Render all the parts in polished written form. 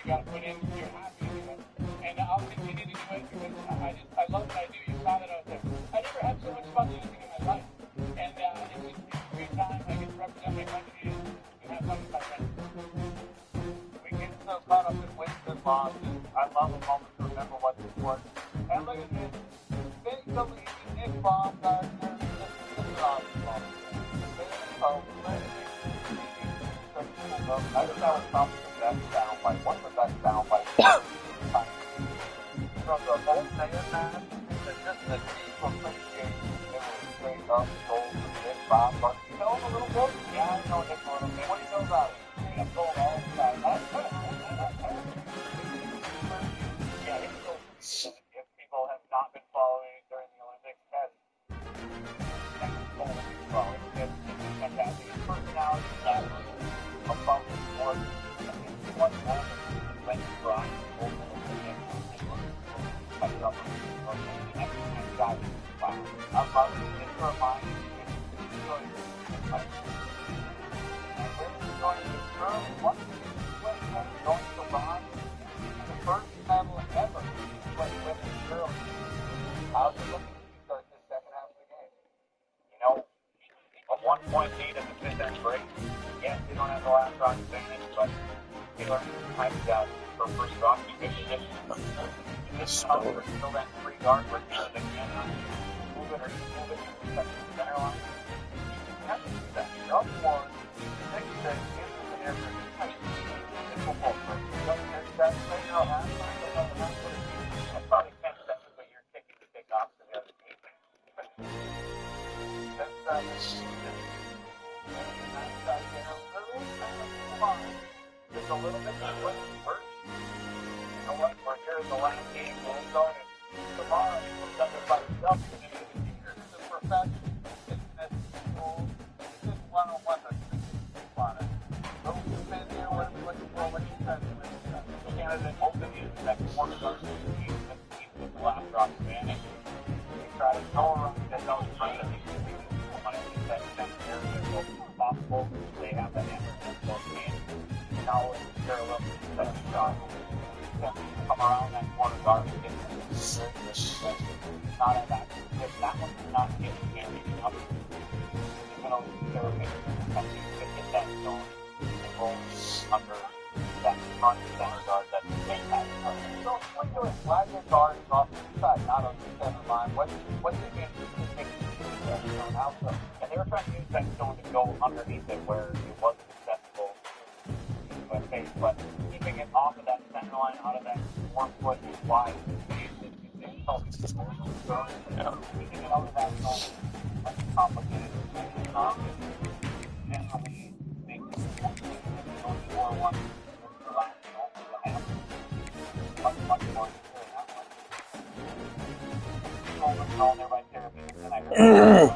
got to put in, you're happy to do it. And I'll continue to do it because I love what I do. You saw that out there. I never had so much fun using in my life. And it's just a great time. I get to represent my country and have fun with my friends. We get so caught up in wins and losses. I love a moment to remember what this was. And look at this. Big believe in Bob Gardner. This is awesome. I just thought it was probably the best soundbite. One of the best soundbites from the whole Mayor match. It's just the deep appreciation. It was straight up gold for Nick Bob. But you know him a little bit? Yeah, I know Nick a little bit. What do you know about him? He's gold all the time. Yeah, he's gold. If people have not been following during the Olympics, that's gold. Well, it's fantastic. His personality is that above the sport. It's one moment when you brought gold I love it. I love it. It's for mine. It's really good. And we're going to Earl. What is going to Ron? The first medal ever when women's girls. How's it looking to start this second half of the game? You know, a 1-point lead at the fifth end break. Yes, they don't have the last rock advantage, but they learned how to do for first rock because this cover until that free guard where they can move it or move it to the second center line. You have to do that. Up one, 6-6, into the air for it's a full break. You don't hear that say you're on half time, but on the half foot, it's probably 10 seconds, but you're kicking the kick off to the other team. Just a little bit of what first. You know what? We're here in the last game. We'll start it tomorrow. We'll done it by yourself. This is professional. This is cool. This is one-on-one. Don't spend there. What you said. Canada open is that one of those teams that teams with the last rock advantage. They try to go around that those trying to make sure they want to get that area as close as possible. They have that hammer in both hands. Now it's parallel to the second shot. Come around that corner guard and get not at that. If that one is not getting very enough, you're going to lose their opinion. To get that zone and roll under that front center guard that they have. So what you're doing, flag your guard is off the side, not on the center line. What's the game to take that zone out? And they were trying to use that zone to go underneath it where it wasn't accessible to USA, but keeping it off of that center line, out of that 1 foot wide space, keeping it out of that zone, that's complicated. And we make this 4-1 the last over the half. Much more than that one. Over there right there, and I heard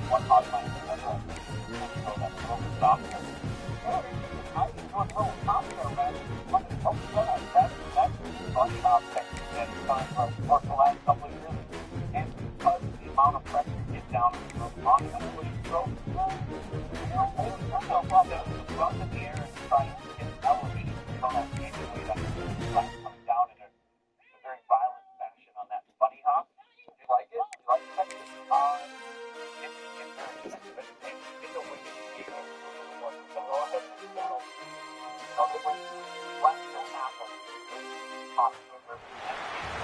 one hot line to the other. So that's a little stop. I was doing a little top there, man. That's fun object that is on for the last couple of years. And because the amount of pressure gets down on them, when you throw hold yourself up in the air and try to get elevated. You don't have to take away that flat coming down in a very violent fashion on that bunny hop. Do you like it? Do you like the technique? It's very effective. It's a way to get it. So go ahead and go.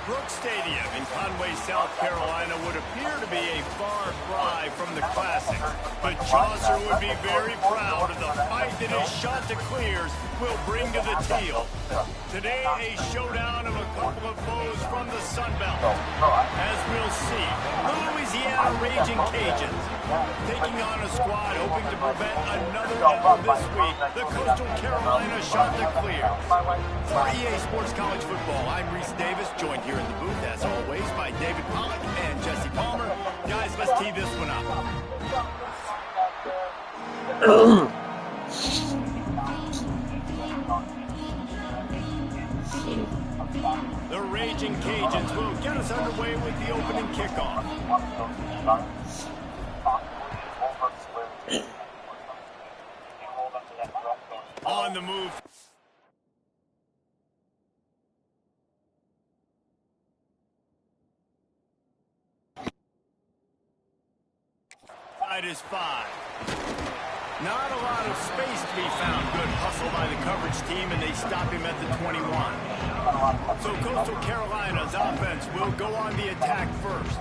Brooks Stadium in Conway, South Carolina would appear to be a far cry from the Classic, but Chaucer would be very proud of the fight that his Chanticleers will bring to the Teal. Today, a showdown of a couple of foes from the Sun Belt. As we'll see, the Louisiana Raging Cajuns taking on a squad hoping to prevent another L this week, the Coastal Carolina Chanticleers. For EA Sports College Football, I'm Reese Davis, joined here in the booth, as always, by David Pollack and Jesse Palmer. Guys, let's tee this one up. The Raging Cajuns will get us underway with the opening kickoff. On the move. It is 5. Not a lot of space to be found. Good hustle by the coverage team, and they stop him at the 21. So Coastal Carolina's offense will go on the attack first.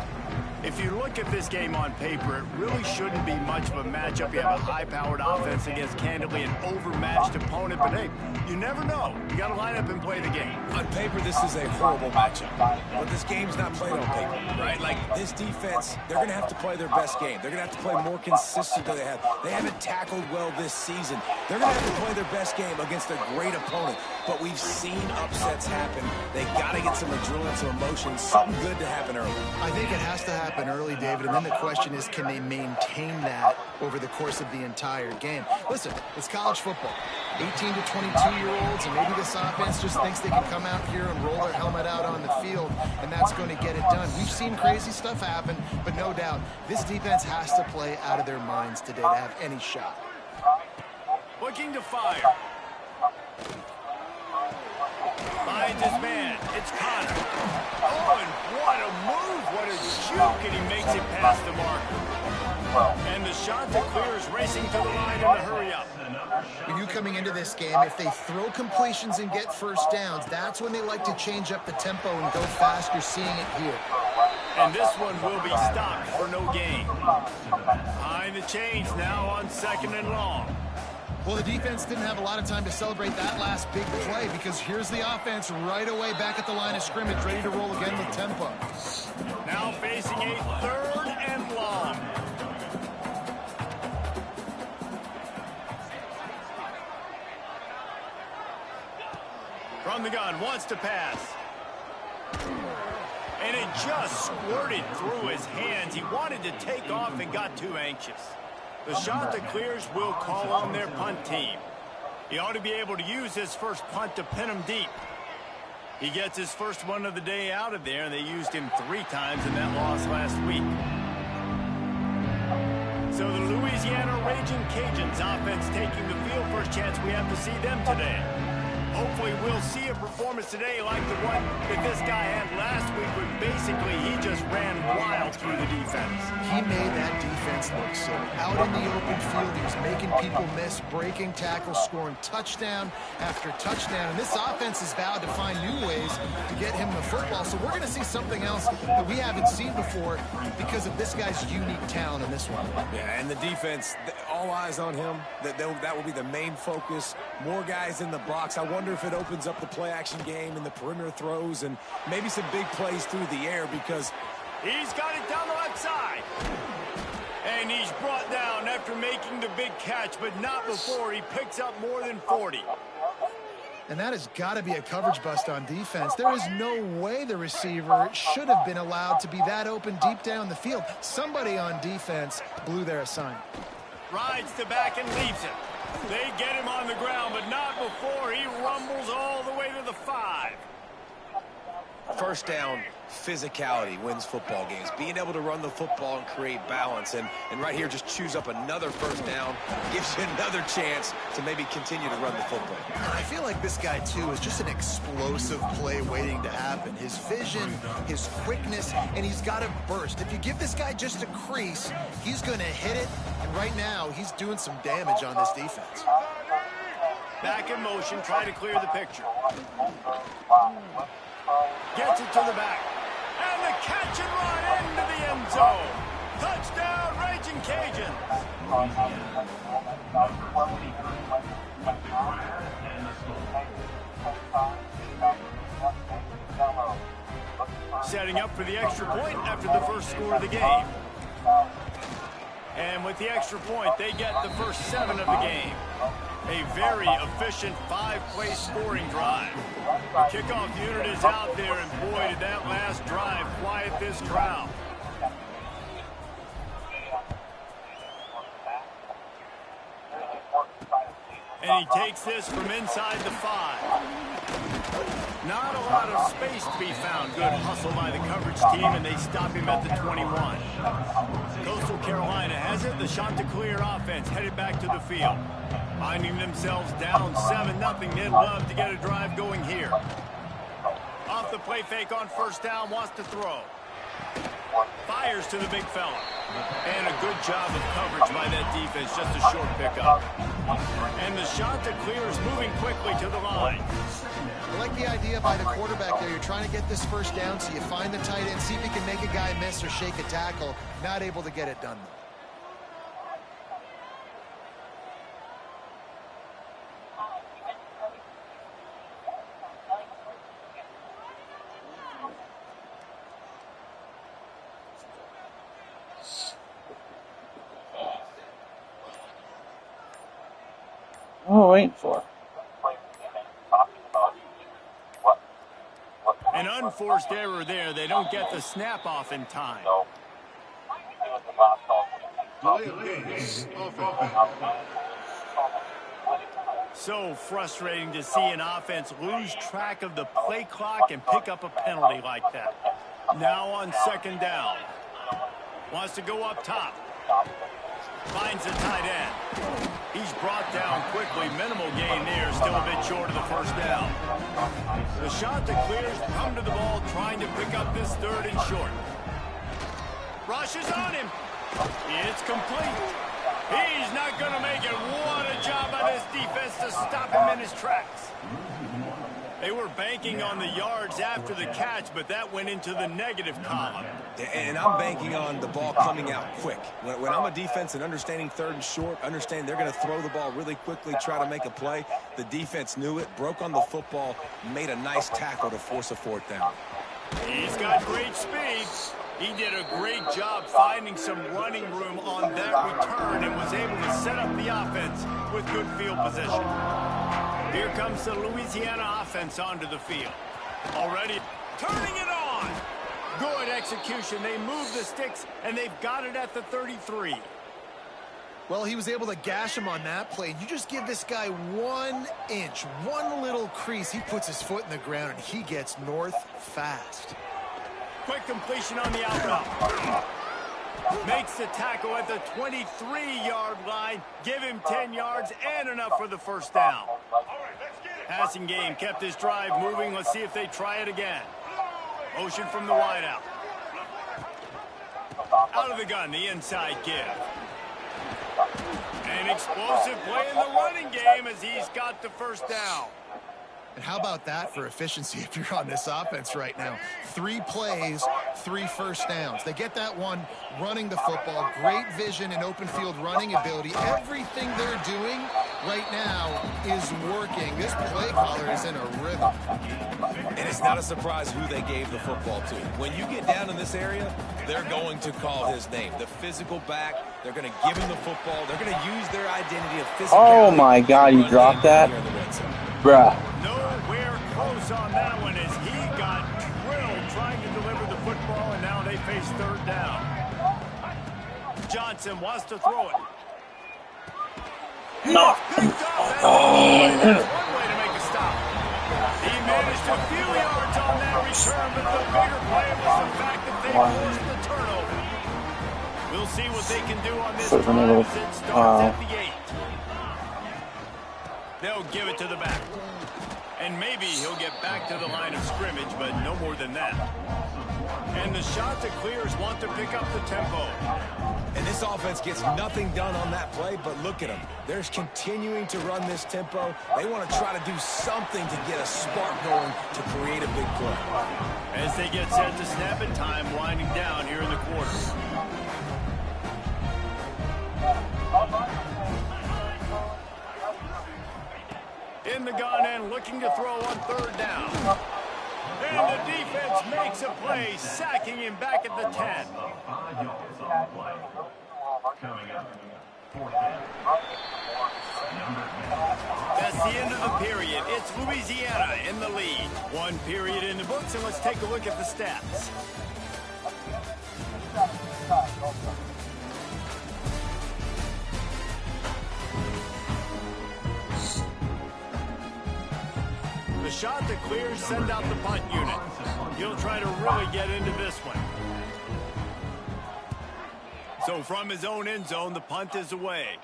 If you look at this game on paper, it really shouldn't be much of a matchup. You have a high-powered offense against, candidly, an overmatched opponent. But, hey, you never know. You got to line up and play the game. On paper, this is a horrible matchup. But this game's not played on paper, right? Like, this defense, they're going to have to play their best game. They're going to have to play more consistent than they have. They haven't tackled well this season. They're going to have to play their best game against a great opponent. But we've seen upsets happen. They got to get some adrenaline, some emotion, something good to happen early. I think it has to happen early, David, and then the question is, can they maintain that over the course of the entire game? Listen, it's college football. 18 to 22-year-olds, and maybe this offense just thinks they can come out here and roll their helmet out on the field, and that's going to get it done. We've seen crazy stuff happen, but no doubt, this defense has to play out of their minds today to have any shot. Looking to fire. Finds his man. It's Connor. Oh, and what a move. What a juke, and he makes it past the marker. And the shot that clears racing to the line in a hurry-up. When you coming into this game, if they throw completions and get first downs, that's when they like to change up the tempo and go fast. You're seeing it here. And this one will be stopped for no gain. Behind the chains now on 2nd and long. Well, the defense didn't have a lot of time to celebrate that last big play because here's the offense right away back at the line of scrimmage, ready to roll again with tempo. Now facing a 3rd and long. From the gun, wants to pass. And it just squirted through his hands. He wanted to take off and got too anxious. The shot that clears will call on their punt team. He ought to be able to use his first punt to pin him deep. He gets his first one of the day out of there, and they used him 3 times in that loss last week. So the Louisiana Raging Cajuns offense taking the field. First chance we have to see them today. Hopefully we'll see a performance today like the one that this guy had last week when basically he just ran wild through the defense. He made that defense look silly. Out in the open field, he was making people miss, breaking tackles, scoring touchdown after touchdown. And this offense has vowed to find new ways to get him the football. So we're going to see something else that we haven't seen before because of this guy's unique talent in this one. Yeah, and the defense, all eyes on him. That will be the main focus. More guys in the box. I wonder if it opens up the play-action game and the perimeter throws and maybe some big plays through the air because he's got it down the left side. And he's brought down after making the big catch, but not before he picks up more than 40. And that has got to be a coverage bust on defense. There is no way the receiver should have been allowed to be that open deep down the field. Somebody on defense blew their assignment. Rides to back and leaves him. They get him on the ground, but not before he rumbles all the way to the 5. First down, physicality wins football games. Being able to run the football and create balance. And right here, just choose up another first down. Gives you another chance to maybe continue to run the football. I feel like this guy, too, is just an explosive play waiting to happen. His vision, his quickness, and he's got a burst. If you give this guy just a crease, he's going to hit it. And right now, he's doing some damage on this defense. Back in motion, try to clear the picture. Gets it to the back. And the catch and run into the end zone. Touchdown, Raging Cajuns. Setting up for the extra point after the first score of the game. And with the extra point, they get the first 7 of the game. A very efficient 5-play scoring drive. The kickoff unit is out there, and boy, did that last drive quiet this crowd. And he takes this from inside the 5. Not a lot of space to be found. Good hustle by the coverage team, and they stop him at the 21. Coastal Carolina has it. The shot to clear offense headed back to the field. Finding themselves down 7-0, they'd love to get a drive going here. Off the play fake on first down, wants to throw. Fires to the big fella. And a good job of coverage by that defense, just a short pickup. And the shot to clear is moving quickly to the line. I like the idea by the quarterback there. You're trying to get this first down, so you find the tight end, see if he can make a guy miss or shake a tackle. Not able to get it done, though. What am I waiting for? An unforced error there. They don't get the snap off in time. So frustrating to see an offense lose track of the play clock and pick up a penalty like that. Now on second down. Wants to go up top. Finds the tight end. He's brought down quickly. Minimal gain there. Still a bit short of the first down. The shot that clears come to the ball, trying to pick up this third and short. Rushes on him. It's complete. He's not going to make it. What a job by this defense to stop him in his tracks. They were banking on the yards after the catch, but that went into the negative column. And I'm banking on the ball coming out quick. When I'm a defense and understanding third and short, understand they're going to throw the ball really quickly, try to make a play. The defense knew it, broke on the football, made a nice tackle to force a fourth down. He's got great speed. He did a great job finding some running room on that return and was able to set up the offense with good field position. Here comes the Louisiana offense onto the field. Already turning it on. Good execution. They move the sticks, and they've got it at the 33. Well, he was able to gash him on that play. You just give this guy 1 inch, one little crease. He puts his foot in the ground, and he gets north fast. Quick completion on the out route. Makes the tackle at the 23-yard line. Give him 10 yards and enough for the first down. Passing game kept this drive moving. Let's see if they try it again. Motion from the wideout. Out of the gun, the inside give. An explosive play in the running game as he's got the first down. And how about that for efficiency if you're on this offense right now? 3 plays, 3 first downs. They get that one running the football, great vision and open field running ability. Everything they're doing right now is working. This play caller is in a rhythm. And it's not a surprise who they gave the football to. When you get down in this area, they're going to call his name. The physical back, they're going to give him the football. They're going to use their identity of physicality. Oh my God, you dropped that? Bruh. Nowhere close on that one as he got drilled trying to deliver the football, and now they face third down. Johnson wants to throw it. No. That's one way to make a stop. He managed a few yards on that return, but the bigger play was the fact that they forced the turnover. We'll see what they can do on this drive as it starts at the 8. They'll give it to the back. And maybe he'll get back to the line of scrimmage, but no more than that. And the shot that clears want to pick up the tempo. And this offense gets nothing done on that play, but look at them. They're continuing to run this tempo. They want to try to do something to get a spark going to create a big play. As they get set to snap it, time winding down here in the quarter. In the gun and looking to throw on third down. And the defense makes a play, sacking him back at the 10. That's the end of the period. It's Louisiana in the lead. 1 period in the books, and let's take a look at the stats. The shot that clears, send out the punt unit. He'll try to really get into this one. So from his own end zone, the punt is away.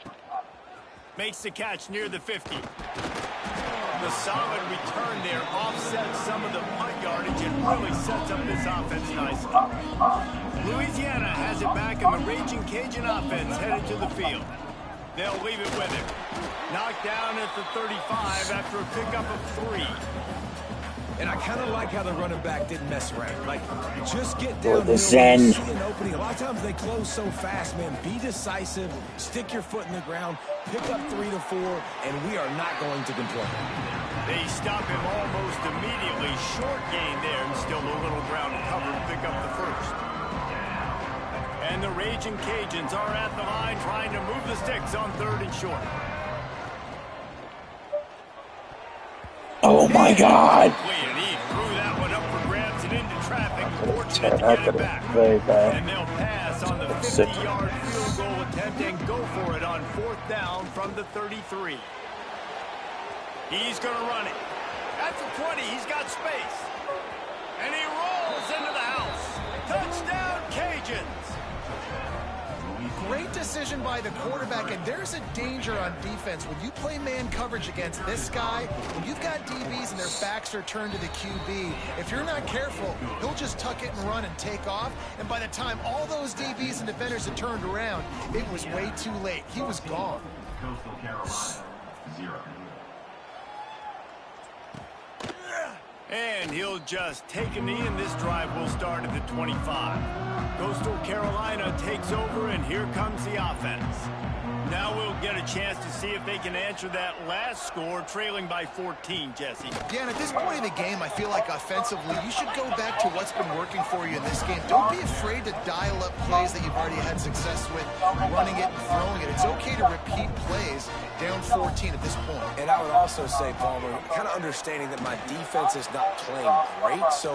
Makes the catch near the 50. The solid return there offsets some of the punt yardage and really sets up this offense nicely. Louisiana has it back, and the Raging Cajun offense headed to the field. They'll leave it with him. Knocked down at the 35 after a pickup of 3. And I kind of like how the running back didn't mess around. Like, just get down the here Zen. when you see an opening. A lot of times they close so fast, man. Be decisive, stick your foot in the ground, pick up 3 to 4, and we are not going to complain. They stop him almost immediately. Short gain there, and still a little ground to cover to pick up the first. And the Raging Cajuns are at the line trying to move the sticks on 3rd and short. Oh my God! And he threw that one up for grabs and into traffic. Fortunate to That get could it have back. been very bad. And they'll pass on the 50-yard field goal attempt and go for it on 4th down from the 33. He's going to run it. At the 20, he's got space. And he rolls into the house. Touchdown, Cajuns. Great decision by the quarterback, and there's a danger on defense. When you play man coverage against this guy, when you've got DBs and their backs are turned to the QB, if you're not careful, he'll just tuck it and run and take off, and by the time all those DBs and defenders had turned around, it was way too late. He was gone. Coastal Carolina, 0. And he'll just take a knee, and this drive will start at the 25. Coastal Carolina takes over, and here comes the offense. Now we'll get a chance to see if they can answer that last score, trailing by 14, Jesse. Yeah, and at this point in the game, I feel like offensively, you should go back to what's been working for you in this game. Don't be afraid to dial up plays that you've already had success with, running it and throwing it. It's okay to repeat plays down 14 at this point. And I would also say, Palmer, kind of understanding that my defense is not playing great, so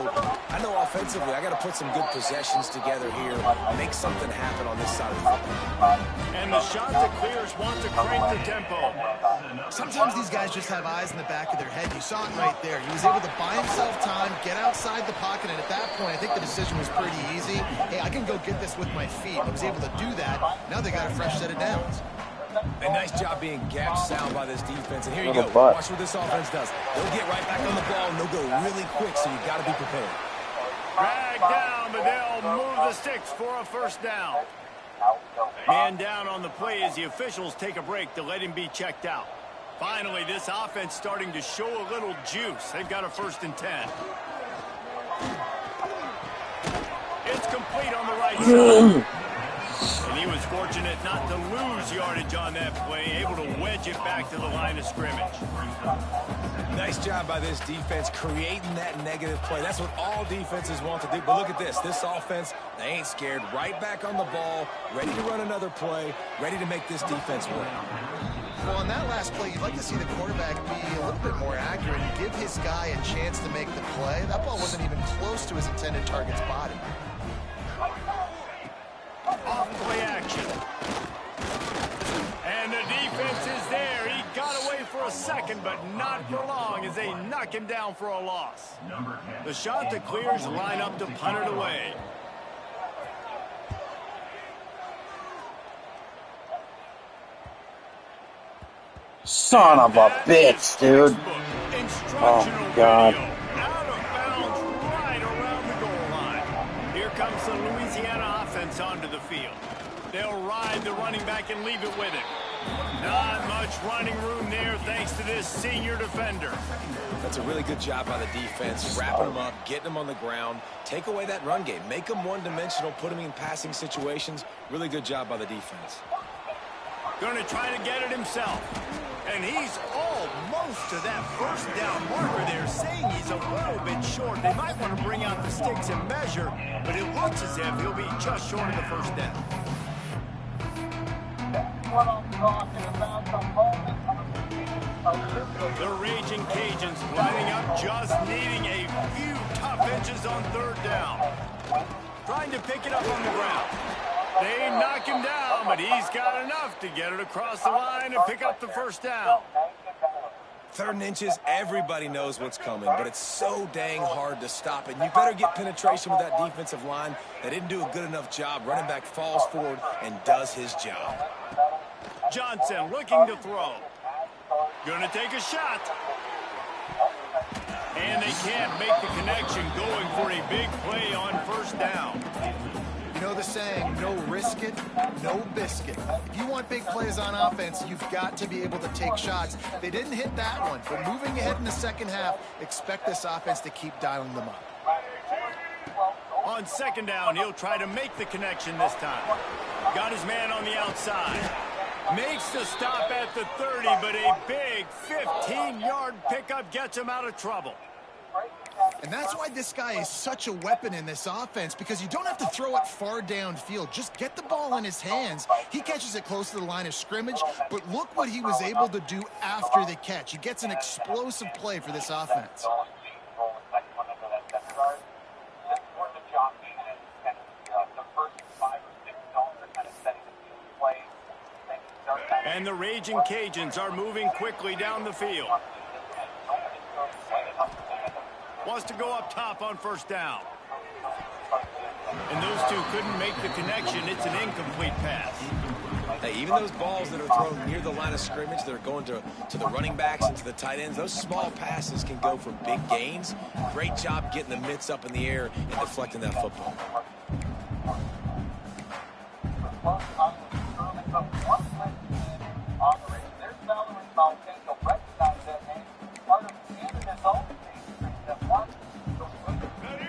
I know offensively I got to put some good possessions together here, make something happen on this side of the football. And the shot to clears wants to crank the tempo. Sometimes these guys just have eyes in the back of their head. You saw it right there. He was able to buy himself time, get outside the pocket, and at that point, I think the decision was pretty easy. Hey, I can go get this with my feet. He was able to do that. Now they got a fresh set of downs. A nice job being gap sound by this defense. And here you go. Watch what this offense does. They'll get right back on the ball, and they'll go really quick, so you got to be prepared. Drag down, but they'll move the sticks for a 1st down. Man down on the play as the officials take a break to let him be checked out. Finally, this offense starting to show a little juice. They've got a 1st and 10. It's complete on the right side. And he was fortunate not to lose yardage on that play, able to wedge it back to the line of scrimmage. Nice job by this defense creating that negative play. That's what all defenses want to do. But look at this. This offense, they ain't scared. Right back on the ball, ready to run another play, ready to make this defense win. Well, on that last play, you'd like to see the quarterback be a little bit more accurate and give his guy a chance to make the play. That ball wasn't even close to his intended target's body. Off play action. And the defense is there. He got away for a second, but not for long as they knock him down for a loss. The shot that clears line up to punt it away. Son of a bitch, dude. Oh, God. Out of bounds right around the goal line. Here comes the Louisiana offense onto the field. They'll ride the running back and leave it with him. Not much running room there thanks to this senior defender. That's a really good job by the defense, wrapping them up, getting them on the ground, take away that run game, make them one-dimensional, put them in passing situations. Really good job by the defense. Going to try to get it himself. And he's almost to that 1st down marker there, saying he's a little bit short. They might want to bring out the sticks and measure, but it looks as if he'll be just short of the 1st down. The Raging Cajuns lining up, just needing a few tough inches on 3rd down. Trying to pick it up on the ground. They knock him down, but he's got enough to get it across the line and pick up the 1st down. 3rd and inches, everybody knows what's coming, but it's so dang hard to stop it. You better get penetration with that defensive line. They didn't do a good enough job. Running back falls forward and does his job. Johnson looking to throw. Gonna take a shot. And they can't make the connection, going for a big play on first down. You know the saying, no risk it, no biscuit. If you want big plays on offense, you've got to be able to take shots. They didn't hit that one, but moving ahead in the second half, expect this offense to keep dialing them up. On second down, he'll try to make the connection this time. Got his man on the outside. Makes the stop at the 30, but a big 15-yard pickup gets him out of trouble. And that's why this guy is such a weapon in this offense, because you don't have to throw it far downfield. Just get the ball in his hands. He catches it close to the line of scrimmage, but look what he was able to do after the catch. He gets an explosive play for this offense. And the Raging Cajuns are moving quickly down the field. Wants to go up top on first down. And those two couldn't make the connection. It's an incomplete pass. Hey, even those balls that are thrown near the line of scrimmage that are going to the running backs and to the tight ends, those small passes can go for big gains. Great job getting the mitts up in the air and deflecting that football.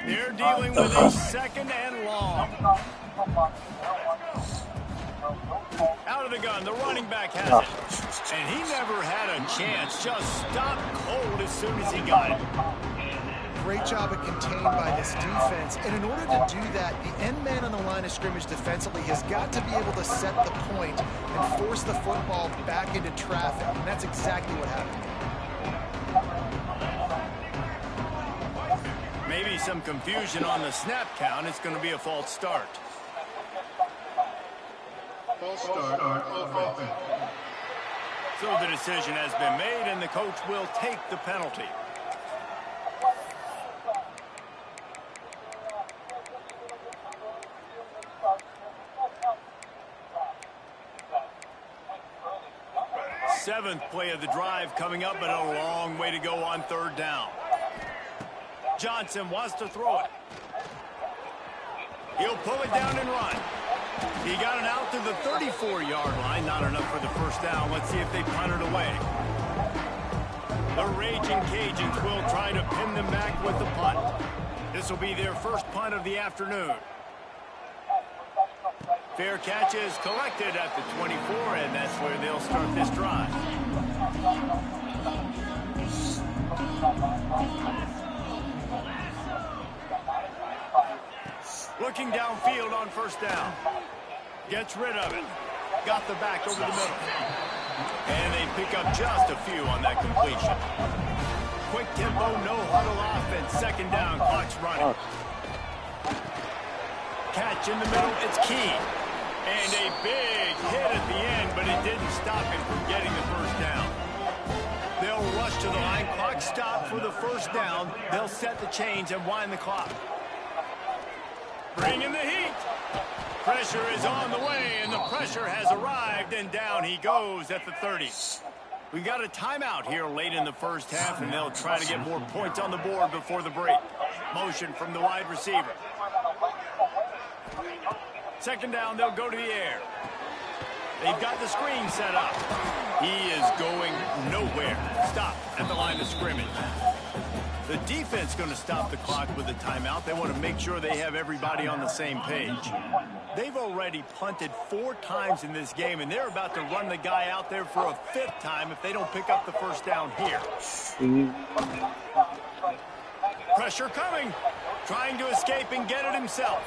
They're dealing with a second and long. Out of the gun, the running back has it. And he never had a chance. Just stopped cold as soon as he got it. Great job of contained by this defense. And in order to do that, the end man on the line of scrimmage defensively has got to be able to set the point and force the football back into traffic. And that's exactly what happened. Maybe some confusion on the snap count. It's going to be a false start. False start on offense. So the decision has been made, and the coach will take the penalty. Seventh play of the drive coming up, but a long way to go on third down. Johnson wants to throw it. He'll pull it down and run. He got it out to the 34-yard line. Not enough for the first down. Let's see if they punt it away. The Raging Cajuns will try to pin them back with the punt. This will be their first punt of the afternoon. Fair catch is collected at the 24, and that's where they'll start this drive. Looking downfield on first down. Gets rid of it. Got the back over the middle. And they pick up just a few on that completion. Quick tempo, no huddle offense. Second down, clock's running. Catch in the middle, it's key. And a big hit at the end, but it didn't stop him from getting the first down. They'll rush to the line. Clock stop for the first down. They'll set the chains and wind the clock. Bring in the heat. Pressure is on the way, and the pressure has arrived, and down he goes at the 30. We got a timeout here late in the first half, and they'll try to get more points on the board before the break. Motion from the wide receiver. Second down, they'll go to the air. They've got the screen set up. He is going nowhere. Stop at the line of scrimmage. The defense going to stop the clock with a timeout. They want to make sure they have everybody on the same page. They've already punted 4 times in this game, and they're about to run the guy out there for a 5th time if they don't pick up the first down here. Pressure coming. Trying to escape and get it himself.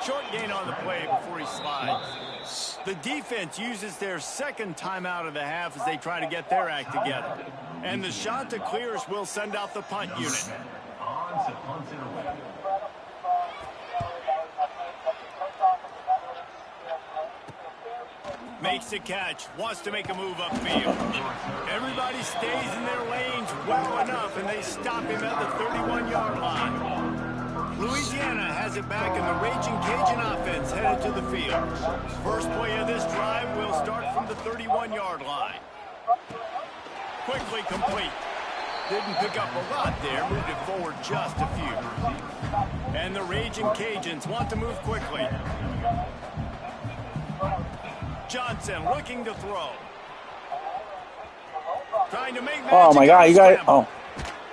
Short gain on the play before he slides. The defense uses their second timeout of the half as they try to get their act together. And the Chanticleers will send out the punt unit. Makes the catch, wants to make a move upfield. Everybody stays in their lanes well enough, and they stop him at the 31-yard line. Louisiana has it back, and the Raging Cajun offense headed to the field. First play of this drive will start from the 31-yard line. Quickly complete. Didn't pick up a lot there, moved it forward just a few. And the Raging Cajuns want to move quickly. Johnson looking to throw. Trying to make magic. Oh my God, you got it. Oh.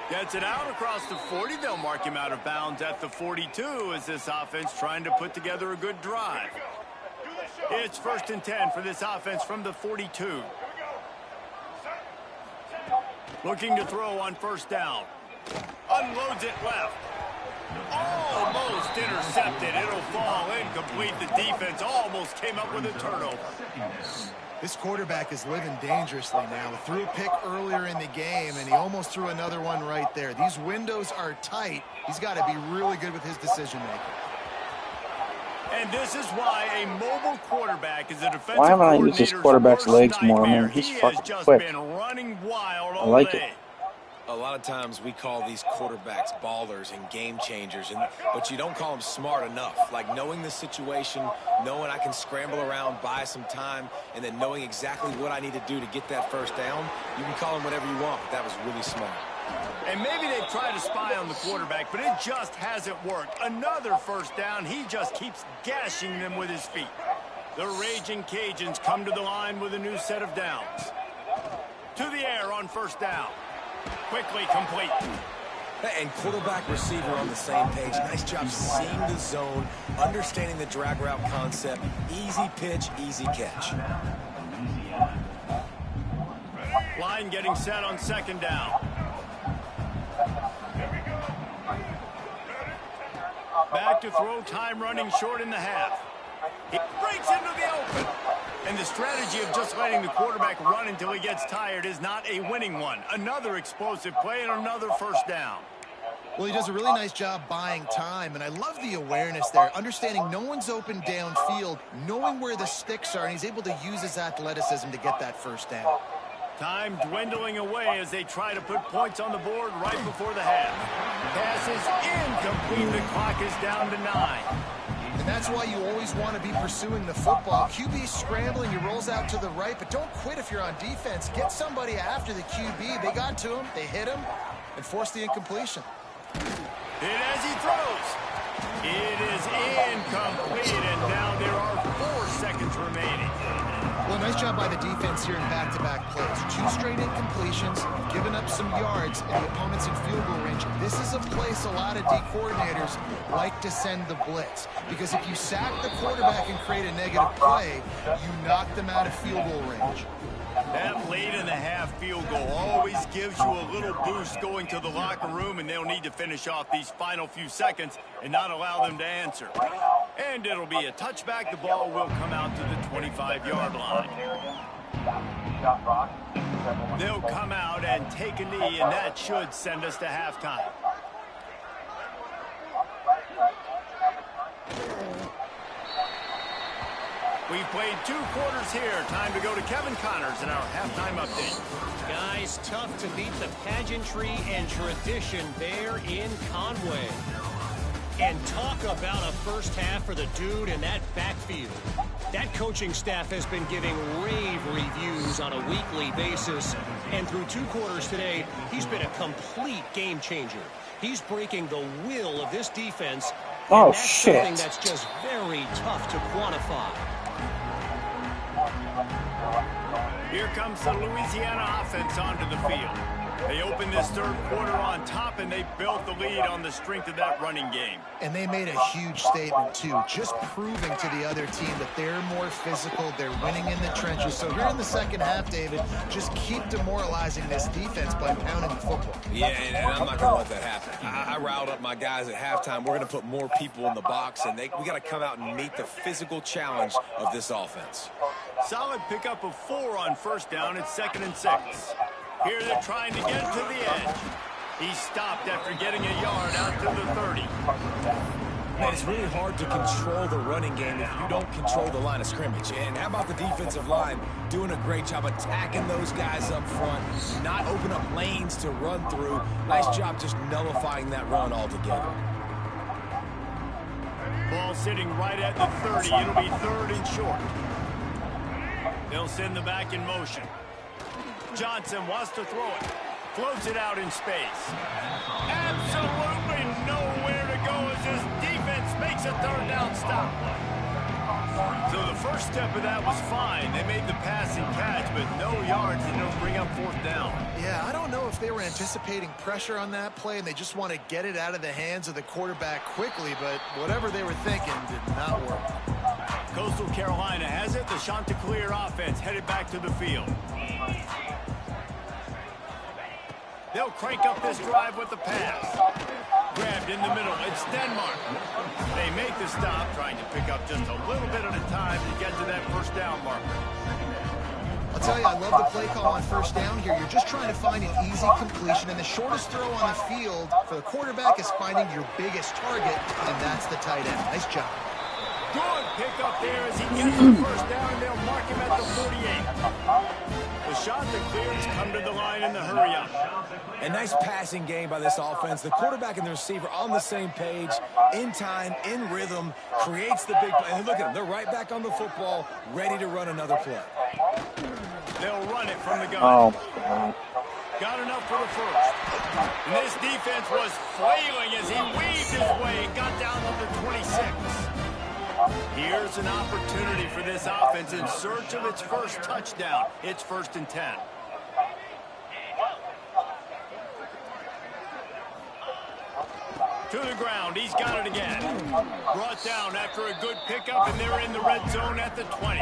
Gets it out across the 40. They'll mark him out of bounds at the 42 as this offense trying to put together a good drive. It's 1st and 10 for this offense from the 42. Looking to throw on 1st down. Unloads it left. Almost intercepted. It'll fall incomplete. The defense almost came up with a turnover. This quarterback is living dangerously now. He threw a pick earlier in the game, and he almost threw another one right there. These windows are tight. He's got to be really good with his decision-making. And this is why a mobile quarterback is a defensive Why haven't I used this quarterback's legs more? I mean, he's fucking quick. I like it. A lot of times we call these quarterbacks ballers and game changers, but you don't call them smart enough. Like knowing the situation, knowing I can scramble around, buy some time, and then knowing exactly what I need to do to get that 1st down. You can call them whatever you want, but that was really smart. And maybe they've tried to spy on the quarterback, but it just hasn't worked. Another 1st down. He just keeps gashing them with his feet. The Raging Cajuns come to the line with a new set of downs. To the air on 1st down. Quickly complete. And quarterback receiver on the same page. Nice job seeing the zone, understanding the drag route concept. Easy pitch, easy catch. Line getting set on 2nd down. Back to throw, time running short in the half. He breaks into the open. And the strategy of just letting the quarterback run until he gets tired is not a winning one. Another explosive play and another 1st down. Well, he does a really nice job buying time, and I love the awareness there, understanding no one's open downfield, knowing where the sticks are, and he's able to use his athleticism to get that 1st down. Time dwindling away as they try to put points on the board right before the half. Pass is incomplete. The clock is down to 9. And that's why you always want to be pursuing the football. QB scrambling, he rolls out to the right, but don't quit if you're on defense. Get somebody after the QB. They got to him, they hit him, and forced the incompletion. Hit as he throws. It is incomplete, and now there are 4 seconds remaining. Well, nice job by the defense here in back-to-back plays. 2 straight incompletions, giving up some yards, and the opponent's in field goal range. This is a place a lot of D coordinators like to send the blitz, because if you sack the quarterback and create a negative play, you knock them out of field goal range. That late-in-the-half field goal always gives you a little boost going to the locker room, and they'll need to finish off these final few seconds and not allow them to answer. And it'll be a touchback. The ball will come out to the 25-yard line. They'll come out and take a knee, and that should send us to halftime. We've played 2 quarters here. Time to go to Kevin Connors in our halftime update. Guys, tough to beat the pageantry and tradition there in Conway. And talk about a 1st half for the dude in that backfield. That coaching staff has been giving rave reviews on a weekly basis. And through 2 quarters today, he's been a complete game changer. He's breaking the will of this defense. Oh, and that's shit. something that's just very tough to quantify. Here comes the Louisiana offense onto the field. They opened this 3rd quarter on top, and they built the lead on the strength of that running game. And they made a huge statement, too, just proving to the other team that they're more physical, they're winning in the trenches. So here in the 2nd half, David, just keep demoralizing this defense by pounding the football. Yeah, and I'm not going to let that happen. I riled up my guys at halftime. We're going to put more people in the box, and we got to come out and meet the physical challenge of this offense. Solid pickup of 4 on 1st down. It's 2nd and 6. Here they're trying to get to the edge. He stopped after getting a yard out to the 30. Man, it's really hard to control the running game if you don't control the line of scrimmage. And how about the defensive line doing a great job attacking those guys up front, not open up lanes to run through. Nice job just nullifying that run altogether. Ball sitting right at the 30. It'll be 3rd and short. They'll send the back in motion. Johnson wants to throw it. Floats it out in space. Absolutely nowhere to go as this defense makes a 3rd down stop. So the first step of that was fine. They made the pass and catch, but no yards, and it'll bring up 4th down. Yeah, I don't know if they were anticipating pressure on that play, and they just want to get it out of the hands of the quarterback quickly, but whatever they were thinking did not work. Coastal Carolina has it. The Chanticleer offense headed back to the field. They'll crank up this drive with the pass. Grabbed in the middle. It's Denmark. They make the stop, trying to pick up just a little bit at a time to get to that 1st down marker. I'll tell you, I love the play call on 1st down here. You're just trying to find an easy completion, and the shortest throw on the field for the quarterback is finding your biggest target, and that's the tight end. Nice job. Good pick up there as he gets the 1st down, and they'll mark him at the 48. The Chanticleers come to the line in the hurry-up. A nice passing game by this offense. The quarterback and the receiver on the same page, in time, in rhythm, creates the big play. And look at them. They're right back on the football, ready to run another play. They'll run it from the gun. Oh, Got enough for the 1st. And this defense was flailing as he weaved his way and got down to the 26. Here's an opportunity for this offense in search of its 1st touchdown. It's 1st and 10. To the ground. He's got it again. Brought down after a good pickup, and they're in the red zone at the 20.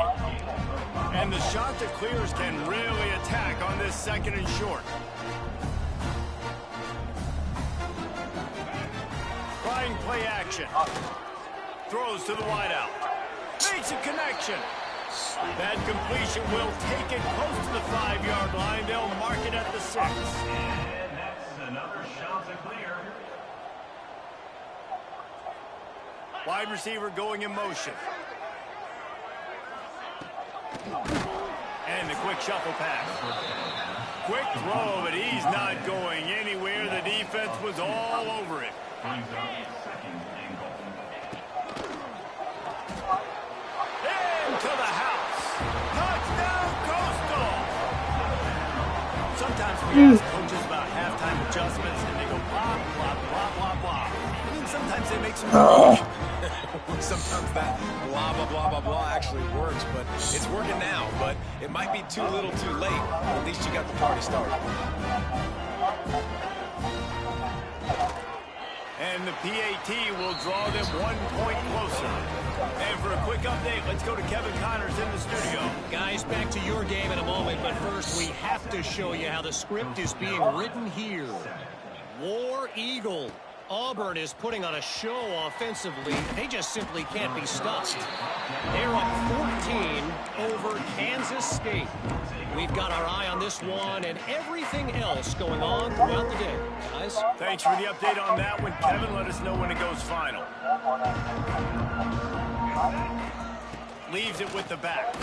And the Chanticleers can really attack on this 2nd and short. Trying play action. Throws to the wideout. Makes a connection. That completion will take it close to the 5-yard line. They'll mark it at the 6. And that's another Chanticleer. Wide receiver going in motion. And the quick shuffle pass. Quick throw, but he's not going anywhere. The defense was all over it. Into the house. Touchdown, Coastal. Sometimes we ask coaches about halftime adjustments, and they go blah, blah, blah, blah, blah. I mean, sometimes they make some Sometimes that blah, blah, blah, blah, blah actually works, but it's working now. But it might be too little too late. At least you got the party started. And the PAT will draw them 1 point closer. And for a quick update, let's go to Kevin Connors in the studio. Guys, back to your game in a moment, but first we have to show you how the script is being written here. War Eagle. Auburn is putting on a show offensively. They just simply can't be stopped. They're up 14 over Kansas State. We've got our eye on this one and everything else going on throughout the day. Guys? Thanks for the update on that one, Kevin. Let us know when it goes final. Leaves it with the back.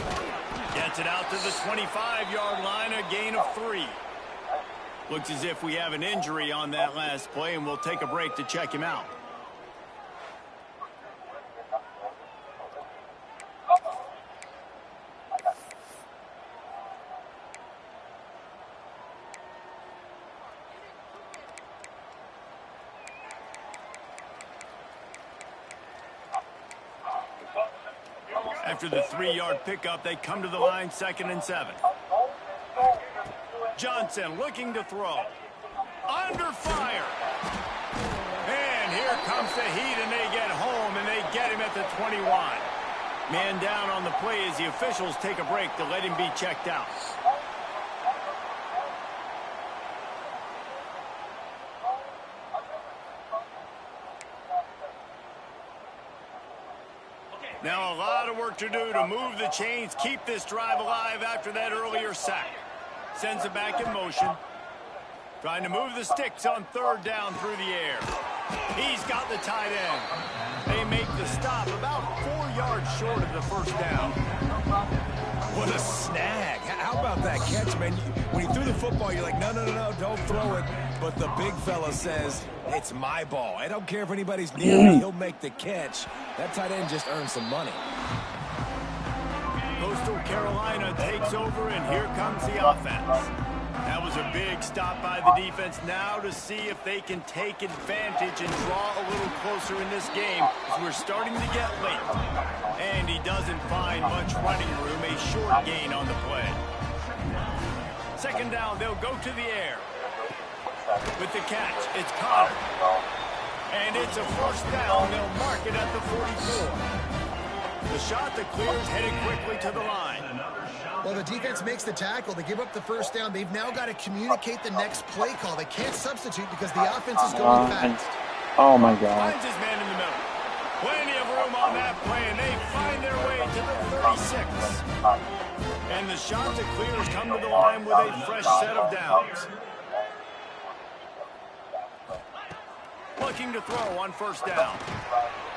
Gets it out to the 25-yard line, a gain of 3. Looks as if we have an injury on that last play, and we'll take a break to check him out. After the 3-yard pickup, they come to the line, 2nd and 7. Johnson looking to throw. Under fire. And here comes the heat, and they get home, and they get him at the 21. Man down on the play as the officials take a break to let him be checked out. Now a lot of work to do to move the chains, keep this drive alive after that earlier sack. Sends it back in motion. Trying to move the sticks on 3rd down through the air. He's got the tight end. They make the stop about 4 yards short of the 1st down. What a snag. How about that catch, man? When he threw the football, you're like, no, don't throw it. But the big fella says, it's my ball. I don't care if anybody's near me. He'll make the catch. That tight end just earned some money. Coastal Carolina takes over, and here comes the offense. That was a big stop by the defense. Now to see if they can take advantage and draw a little closer in this game, as we're starting to get late. And he doesn't find much running room, a short gain on the play. Second down, they'll go to the air. With the catch, it's Connor. And it's a first down. They'll mark it at the 44. The shot that clears headed quickly to the line. Well, the defense makes the tackle. They give up the first down. They've now got to communicate the next play call. They can't substitute because the offense is going fast. Oh, my God. Finds his man in the middle. Plenty of room on that play, and they find their way to the 36. And the shot that clears come to the line with a fresh set of downs. Looking to throw on first down.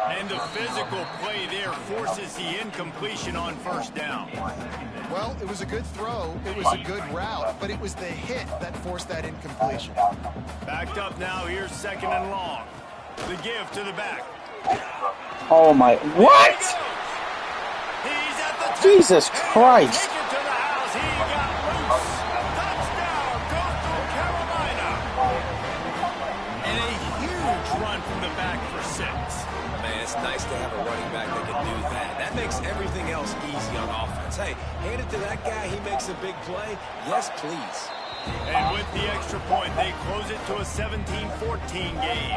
And the physical play there forces the incompletion on first down. Well, it was a good throw. It was a good route, but it was the hit that forced that incompletion. Backed up now. Here's second and long. The give to the back. Oh, my. What? He's at the Jesus Christ. Take it to the house. He got loose. Touchdown, Coastal Carolina. And a huge run from the back for 6. Man, it's nice to have a running back that can do that. That makes everything else easy on offense. Hey, hand it to that guy. He makes a big play. Yes, please. And with the extra point, they close it to a 17-14 game.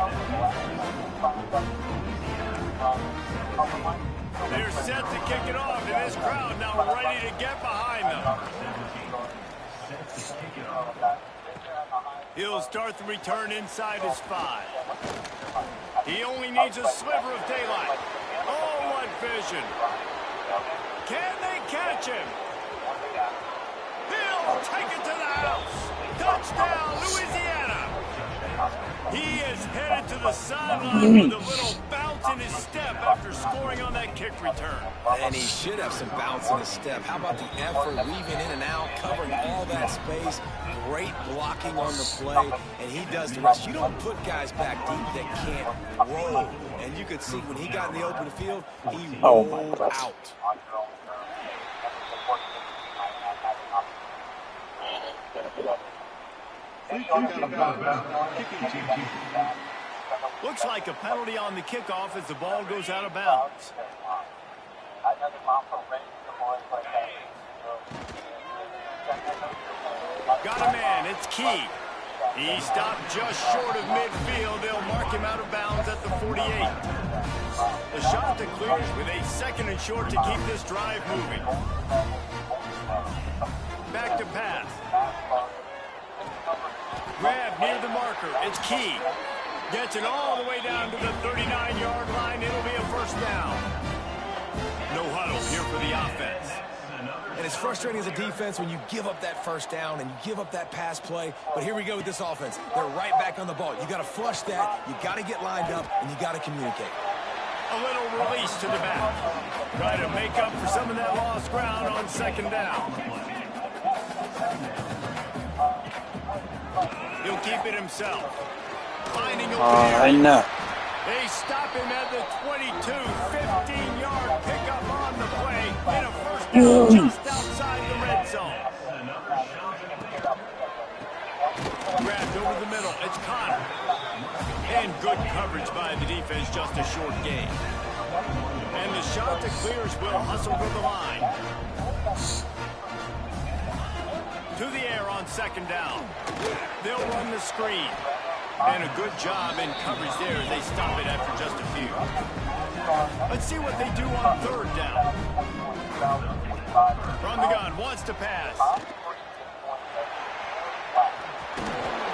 They're set to kick it off, and this crowd now ready to get behind them. He'll start the return inside his 5. He only needs a sliver of daylight. Oh, what vision. Can they catch him? He'll take it to the house. Touchdown, Louisiana. He is headed to the sideline with a little bounce in his step after scoring on that kick return. And he should have some bounce in his step. How about the effort, weaving in and out, covering all that space, great blocking on the play, and he does the rest. You don't put guys back deep that can't roll. And you could see when he got in the open field, he rolled out. Looks like a penalty on the kickoff as the ball goes out of bounds. Got a man, it's Key. He stopped just short of midfield. They'll mark him out of bounds at the 48. The shot that clears with a second and short to keep this drive moving. Back to pass. Grab near the marker. It's Key. Gets it all the way down to the 39-yard line. It'll be a first down. No huddle here for the offense. And it's frustrating as a defense when you give up that first down and you give up that pass play. But here we go with this offense. They're right back on the ball. You got to flush that. You got to get lined up, and you got to communicate. A little release to the back. Try to make up for some of that lost ground on second down. He'll keep it himself. Finding a I know. They stop him at the 22. 15-yard pickup on the play. And a first down just outside the red zone. Grabbed over the middle. It's Connor. And good coverage by the defense. Just a short gain. And the shot that clears will hustle for the line. To the air on second down. They'll run the screen. And a good job in coverage there as they stop it after just a few. Let's see what they do on third down. From the gun, wants to pass.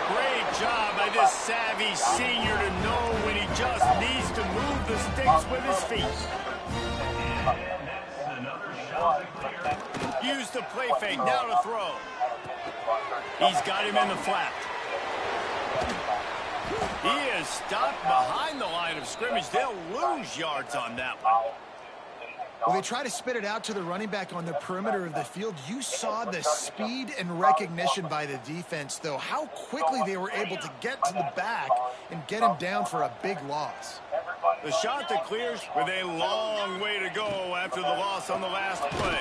Great job by this savvy senior to know when he just needs to move the sticks with his feet. Use the play fake, now to throw. He's got him in the flat. He is stopped behind the line of scrimmage. They'll lose yards on that one. Well, they try to spit it out to the running back on the perimeter of the field. You saw the speed and recognition by the defense, though, how quickly they were able to get to the back and get him down for a big loss. The shot that clears with a long way to go after the loss on the last play.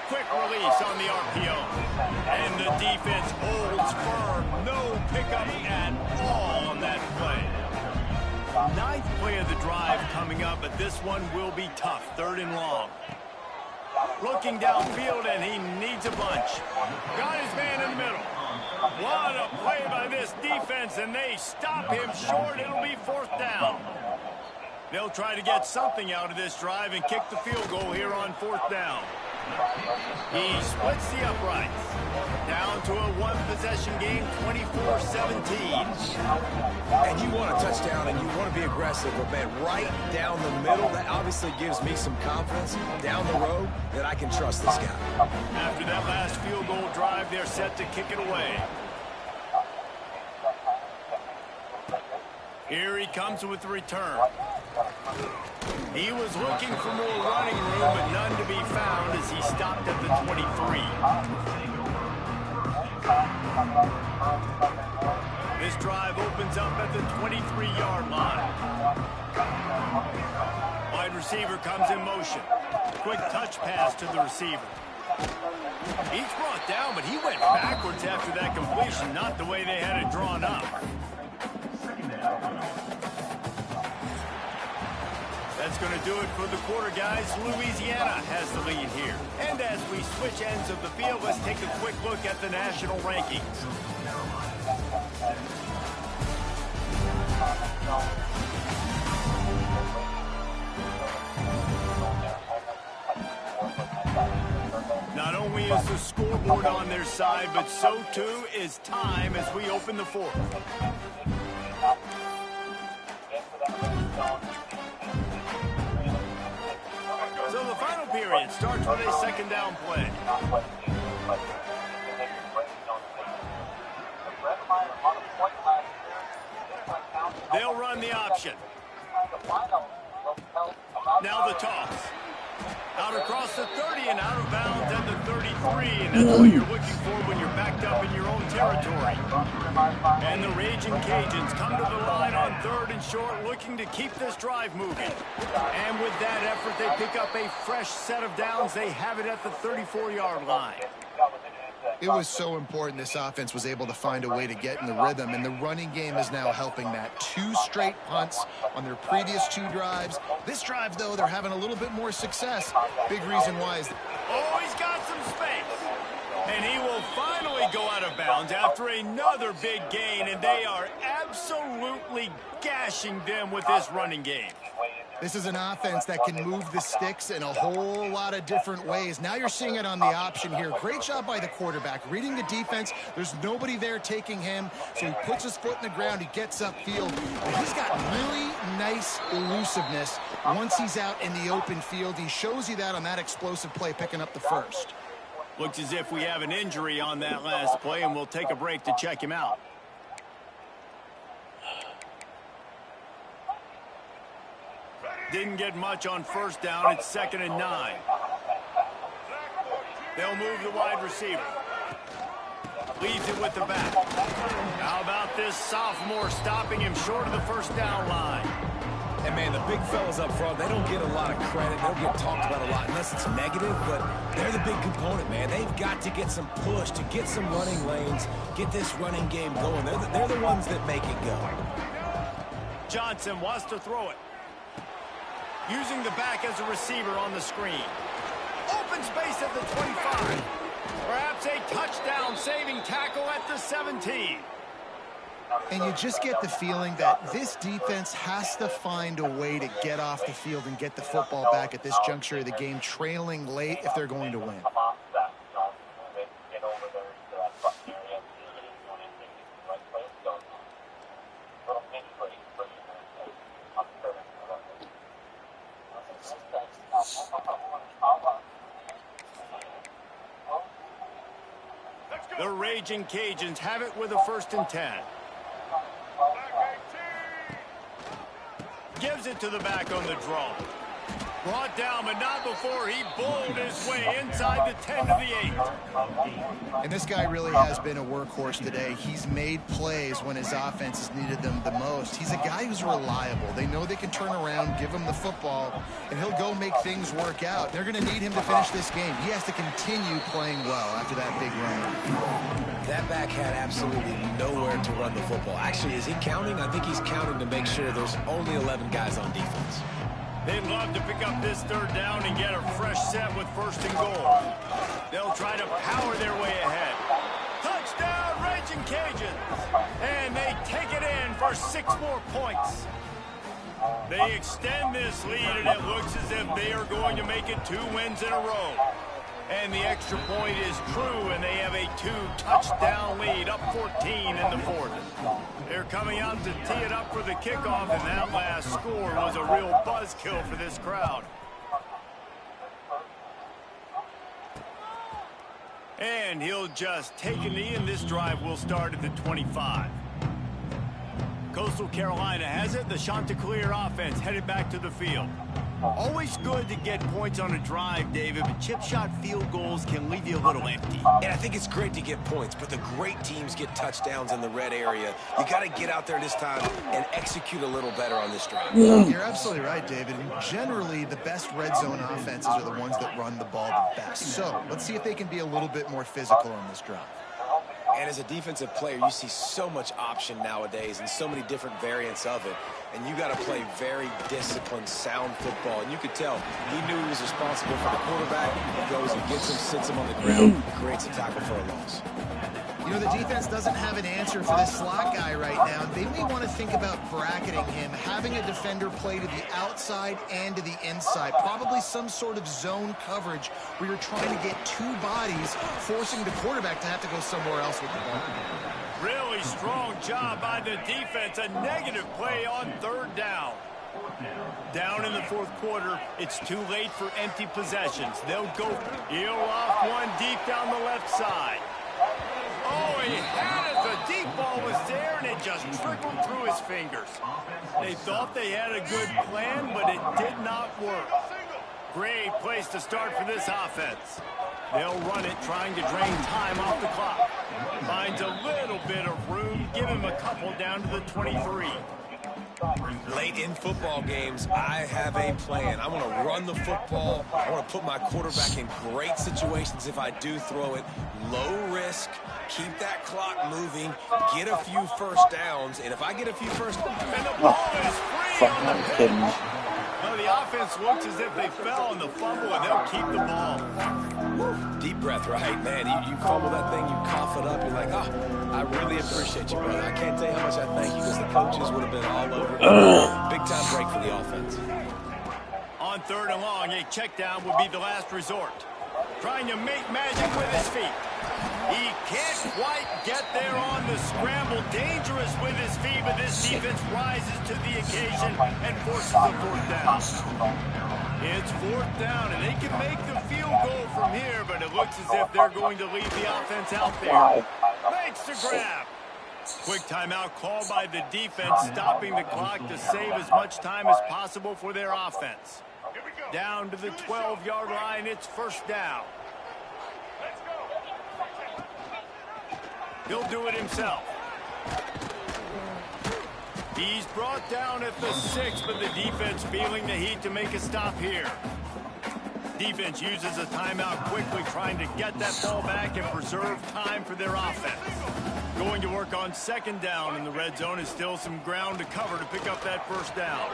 Quick release on the RPO. And the defense holds firm. No pickup at all on that play. Ninth play of the drive coming up, but this one will be tough. 3rd and long. Looking downfield, and he needs a bunch. Got his man in the middle. What a play by this defense, and they stop him short. It'll be 4th down. They'll try to get something out of this drive and kick the field goal here on 4th down. He splits the uprights. Down to a one-possession game, 24-17. And you want a touchdown and you want to be aggressive, but man, right down the middle, that obviously gives me some confidence down the road that I can trust this guy. After that last field goal drive, they're set to kick it away. Here he comes with the return. He was looking for more running room, but none to be found as he stopped at the 23. This drive opens up at the 23-yard line. Wide receiver comes in motion. Quick touch pass to the receiver. He's brought down, but he went backwards after that completion, not the way they had it drawn up. That's going to do it for the quarter, guys. Louisiana has the lead here. And as we switch ends of the field, let's take a quick look at the national rankings. Not only is the scoreboard on their side, but so too is time as we open the 4th. So the final period starts with a 2nd down play. They'll run the option. Now the toss. Out across the 30 and out of bounds at the 33. And that's what you're looking for when you're backed up in your own territory. And the Raging Cajuns come to the line on 3rd and short, looking to keep this drive moving. And with that effort, they pick up a fresh set of downs. They have it at the 34-yard line. It was so important this offense was able to find a way to get in the rhythm, and the running game is now helping that. 2 straight punts on their previous 2 drives. This drive, though, they're having a little bit more success. Big reason why is... Oh, he's got some space. And he will finally go out of bounds after another big gain, and they are absolutely gashing them with this running game. This is an offense that can move the sticks in a whole lot of different ways. Now you're seeing it on the option here. Great job by the quarterback. Reading the defense, there's nobody there taking him, so he puts his foot in the ground, he gets upfield. And he's got really nice elusiveness once he's out in the open field. He shows you that on that explosive play, picking up the 1st. Looks as if we have an injury on that last play, and we'll take a break to check him out. Didn't get much on 1st down. It's 2nd and 9. They'll move the wide receiver. Leaves it with the back. How about this sophomore stopping him short of the 1st down line? And, man, the big fellas up front, they don't get a lot of credit. They don't get talked about a lot unless it's negative, but they're the big component, man. They've got to get some push, to get some running lanes, get this running game going. They're the ones that make it go. Johnson wants to throw it. Using the back as a receiver on the screen. Open space at the 25. Perhaps a touchdown-saving tackle at the 17. And you just get the feeling that this defense has to find a way to get off the field and get the football back at this juncture of the game, trailing late if they're going to win. The Raging Cajuns have it with a 1st and 10. Gives it to the back on the draw. Brought down, but not before he bowled his way inside the 10 to the 8. And this guy really has been a workhorse today. He's made plays when his offense has needed them the most. He's a guy who's reliable. They know they can turn around, give him the football, and he'll go make things work out. They're going to need him to finish this game. He has to continue playing well after that big run. That back had absolutely nowhere to run the football. Actually, is he counting? I think he's counting to make sure there's only 11 guys on defense. They'd love to pick up this third down and get a fresh set with 1st and goal. They'll try to power their way ahead. Touchdown, Raging Cajuns! And they take it in for 6 more points. They extend this lead, and it looks as if they are going to make it 2 wins in a row. And the extra point is true, and they have a 2-touchdown lead, up 14 in the 4th. They're coming out to tee it up for the kickoff, and that last score was a real buzzkill for this crowd. And he'll just take a knee, and this drive will start at the 25. Coastal Carolina has it. The Chanticleer offense headed back to the field. Always good to get points on a drive, David, but chip shot field goals can leave you a little empty. And I think it's great to get points, but the great teams get touchdowns in the red area. You got to get out there this time and execute a little better on this drive. You're absolutely right, David. And generally, the best red zone offenses are the ones that run the ball the best. So let's see if they can be a little bit more physical on this drive. And as a defensive player, you see so much option nowadays and so many different variants of it. And you got to play very disciplined, sound football. And you could tell he knew he was responsible for the quarterback. He goes and gets him, sits him on the ground, and creates a tackle for a loss. You know, the defense doesn't have an answer for this slot guy right now. They may want to think about bracketing him, having a defender play to the outside and to the inside. Probably some sort of zone coverage where you're trying to get 2 bodies, forcing the quarterback to have to go somewhere else with the ball. Really strong job by the defense. A negative play on 3rd down. Down in the 4th quarter, it's too late for empty possessions. They'll go heel off one deep down the left side. Oh, he had it. The deep ball was there, and it just trickled through his fingers. They thought they had a good plan, but it did not work. Great place to start for this offense. They'll run it, trying to drain time off the clock. Finds a little bit of room. Give him a couple down to the 23. Late in football games, I have a plan. I want to run the football. I want to put my quarterback in great situations if I do throw it. Low risk, keep that clock moving, get a few first downs, and if I get a few first downs... And the ball is free on the pitch. Kidding. Well, the offense looks as if they fell on the fumble, and they'll keep the ball. Woo, deep breath, right? Man, you fumble that thing, you cough it up, you're like, oh, I really appreciate you, brother. I can't tell you how much I thank you because the coaches would have been all over it. Big-time break for the offense. On 3rd and long, a check down would be the last resort. Trying to make magic with his feet. He can't quite get there on the scramble. Dangerous with his feet, but this defense rises to the occasion and forces a 4th down. It's 4th down, and they can make the field goal from here, but it looks as if they're going to leave the offense out there. Makes the grab. Quick timeout called by the defense, stopping the clock to save as much time as possible for their offense. Down to the 12-yard line, it's 1st down. He'll do it himself. He's brought down at the 6, but the defense feeling the heat to make a stop here. Defense uses a timeout quickly, trying to get that ball back and preserve time for their offense. Going to work on 2nd down, and the red zone is still some ground to cover to pick up that 1st down.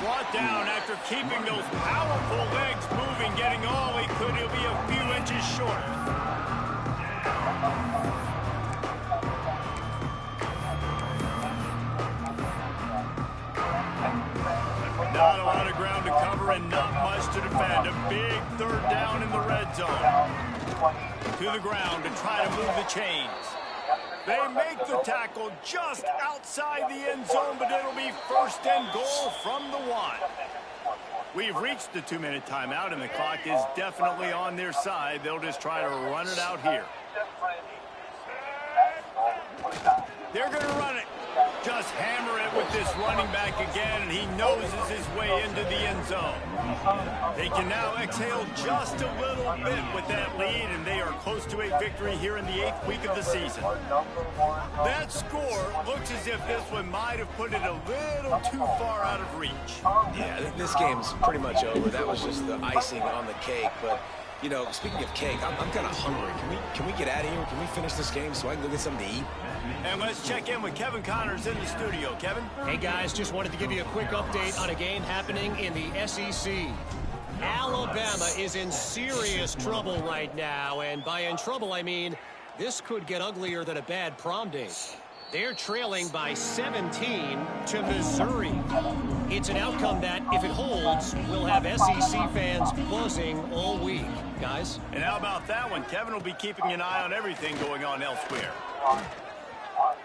Brought down after keeping those powerful legs moving, getting all he could. He'll be a few inches short. Not a lot of ground to cover and not much to defend. A big 3rd down in the red zone. To the ground to try to move the chains. They make the tackle just outside the end zone, but it'll be 1st and goal from the 1. We've reached the 2-minute timeout, and the clock is definitely on their side. They'll just try to run it out here. They're going to run it. Just hammer it with with this running back again, and he noses his way into the end zone. They can now exhale just a little bit with that lead, and they are close to a victory here in the 8th week of the season. That score looks as if this one might have put it a little too far out of reach. Yeah, this game's pretty much over. That was just the icing on the cake, but... You know, speaking of cake, I'm kind of hungry. Can we get out of here? Can we finish this game so I can go get something to eat? And let's check in with Kevin Connors in the studio. Kevin? Hey, guys, just wanted to give you a quick update on a game happening in the SEC. Alabama is in serious trouble right now, and by in trouble, I mean this could get uglier than a bad prom date. They're trailing by 17 to Missouri. It's an outcome that, if it holds, will have SEC fans buzzing all week. Guys? And how about that one? Kevin will be keeping an eye on everything going on elsewhere.